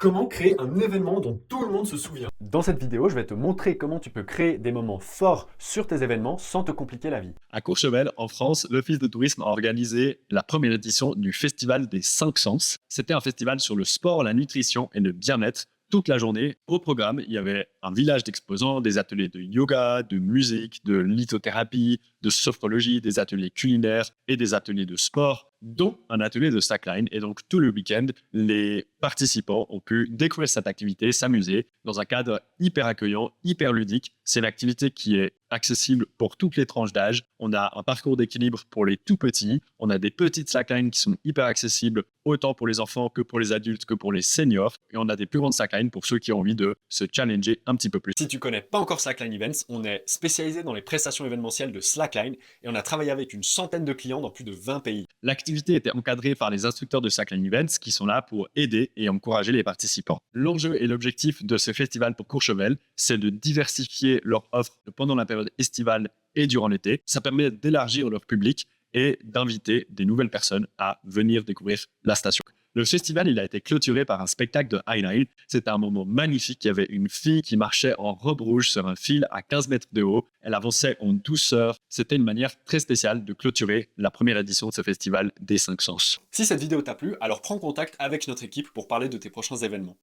Comment créer un événement dont tout le monde se souvient? Dans cette vidéo, je vais te montrer comment tu peux créer des moments forts sur tes événements sans te compliquer la vie. À Courchevel, en France, l'Office de tourisme a organisé la première édition du Festival des Cinq Sens. C'était un festival sur le sport, la nutrition et le bien-être. Toute la journée, au programme, il y avait un village d'exposants, des ateliers de yoga, de musique, de lithothérapie, de sophrologie, des ateliers culinaires et des ateliers de sport, dont un atelier de slackline. Et donc, tout le week-end, les participants ont pu découvrir cette activité, s'amuser dans un cadre hyper accueillant, hyper ludique. C'est une activité qui est accessible pour toutes les tranches d'âge. On a un parcours d'équilibre pour les tout petits. On a des petites slacklines qui sont hyper accessibles autant pour les enfants que pour les adultes que pour les seniors. Et on a des plus grandes slacklines pour ceux qui ont envie de se challenger un petit peu plus. Si tu connais pas encore Slackline Events, on est spécialisé dans les prestations événementielles de Slackline et on a travaillé avec une centaine de clients dans plus de 20 pays. L'activité était encadrée par les instructeurs de Slackline Events qui sont là pour aider et encourager les participants. L'enjeu et l'objectif de ce festival pour Courchevel, c'est de diversifier leur offre pendant la période estivale et durant l'été. Ça permet d'élargir leur public et d'inviter des nouvelles personnes à venir découvrir la station. Le festival, il a été clôturé par un spectacle de highlight. C'était un moment magnifique. Il y avait une fille qui marchait en robe rouge sur un fil à 15 mètres de haut. Elle avançait en douceur. C'était une manière très spéciale de clôturer la première édition de ce festival des Cinq Sens. Si cette vidéo t'a plu, alors prends contact avec notre équipe pour parler de tes prochains événements.